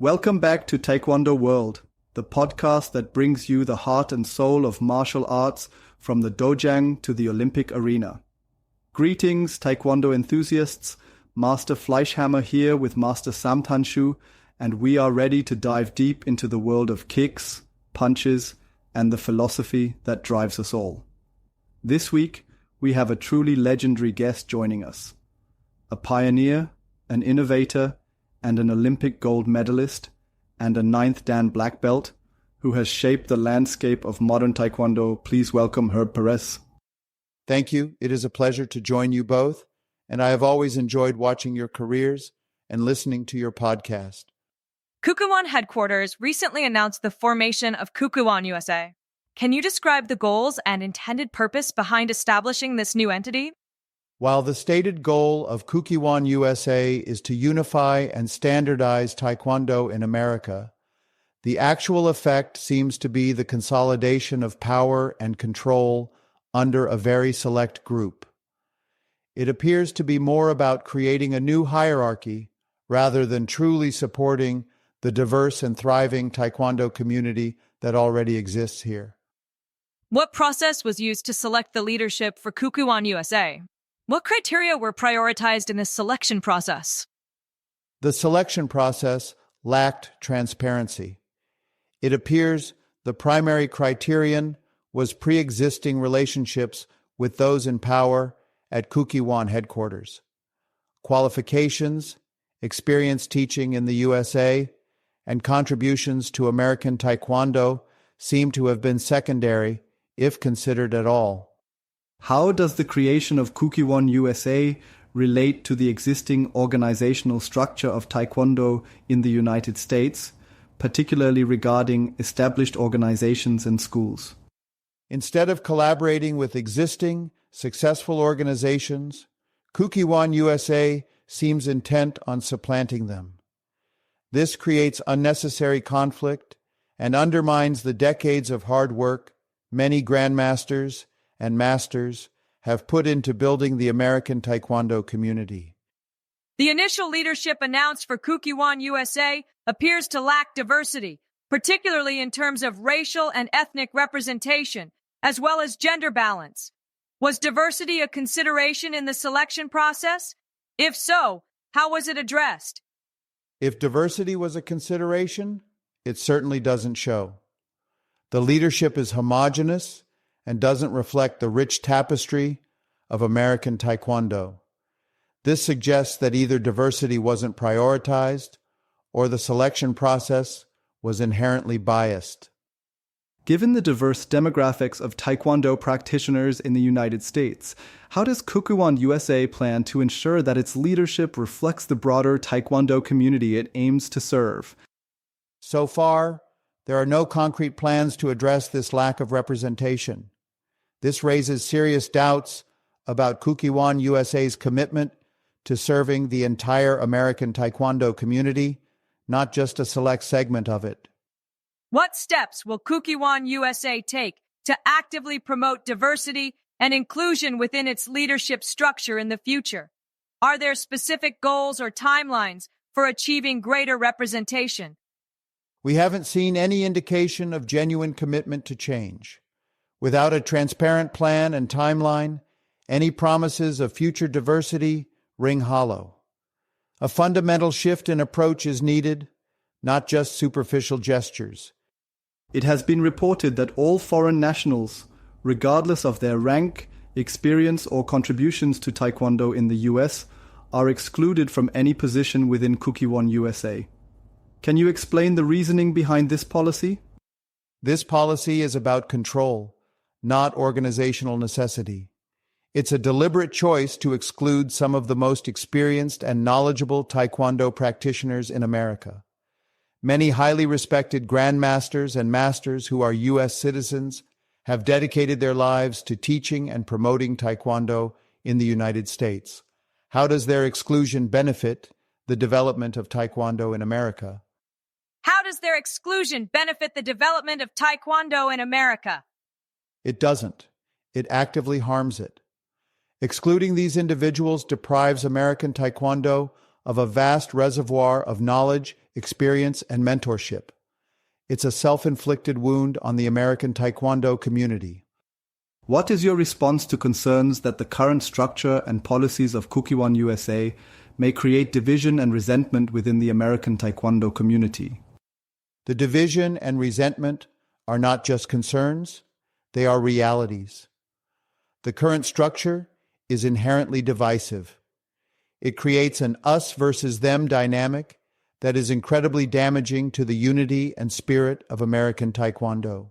Welcome back to Taekwondo World, the podcast that brings you the heart and soul of martial arts from the dojang to the Olympic arena. Greetings, Taekwondo enthusiasts. Master Fleischhammer here with Master Samtanshu, and we are ready to dive deep into the world of kicks, punches, and the philosophy that drives us all. This week, we have a truly legendary guest joining us. A pioneer, an innovator, and an Olympic gold medalist, and a 9th Dan black belt, who has shaped the landscape of modern Taekwondo. Please welcome Herb Perez. Thank you. It is a pleasure to join you both, and I have always enjoyed watching your careers and listening to your podcast. Kukkiwon headquarters recently announced the formation of Kukkiwon USA. Can you describe the goals and intended purpose behind establishing this new entity? While the stated goal of Kukkiwon USA is to unify and standardize Taekwondo in America, the actual effect seems to be the consolidation of power and control under a very select group. It appears to be more about creating a new hierarchy rather than truly supporting the diverse and thriving Taekwondo community that already exists here. What process was used to select the leadership for Kukkiwon USA? What criteria were prioritized in this selection process? The selection process lacked transparency. It appears the primary criterion was pre-existing relationships with those in power at Kukkiwon headquarters. Qualifications, experience teaching in the USA, and contributions to American Taekwondo seem to have been secondary, if considered at all. How does the creation of Kukkiwon USA relate to the existing organizational structure of Taekwondo in the United States, particularly regarding established organizations and schools? Instead of collaborating with existing, successful organizations, Kukkiwon USA seems intent on supplanting them. This creates unnecessary conflict and undermines the decades of hard work many grandmasters and masters have put into building the American Taekwondo community. The initial leadership announced for Kukkiwon USA appears to lack diversity, particularly in terms of racial and ethnic representation, as well as gender balance. Was diversity a consideration in the selection process? If so, how was it addressed? If diversity was a consideration, it certainly doesn't show. The leadership is homogeneous and doesn't reflect the rich tapestry of American Taekwondo. This suggests that either diversity wasn't prioritized or the selection process was inherently biased. Given the diverse demographics of Taekwondo practitioners in the United States, how does Kukkiwon USA plan to ensure that its leadership reflects the broader Taekwondo community it aims to serve? So far, there are no concrete plans to address this lack of representation. This raises serious doubts about Kukkiwon USA's commitment to serving the entire American Taekwondo community, not just a select segment of it. What steps will Kukkiwon USA take to actively promote diversity and inclusion within its leadership structure in the future? Are there specific goals or timelines for achieving greater representation? We haven't seen any indication of genuine commitment to change. Without a transparent plan and timeline, any promises of future diversity ring hollow. A fundamental shift in approach is needed, not just superficial gestures. It has been reported that all foreign nationals, regardless of their rank, experience, or contributions to Taekwondo in the US, are excluded from any position within Kukkiwon USA. Can you explain the reasoning behind this policy? This policy is about control, not organizational necessity. It's a deliberate choice to exclude some of the most experienced and knowledgeable Taekwondo practitioners in America. Many highly respected grandmasters and masters who are U.S. citizens have dedicated their lives to teaching and promoting Taekwondo in the United States. How does their exclusion benefit the development of Taekwondo in America? How does their exclusion benefit the development of Taekwondo in America? It doesn't. It actively harms it. Excluding these individuals deprives American Taekwondo of a vast reservoir of knowledge, experience, and mentorship. It's a self-inflicted wound on the American Taekwondo community. What is your response to concerns that the current structure and policies of Kukkiwon USA may create division and resentment within the American Taekwondo community? The division and resentment are not just concerns, they are realities. The current structure is inherently divisive. It creates an us versus them dynamic that is incredibly damaging to the unity and spirit of American Taekwondo.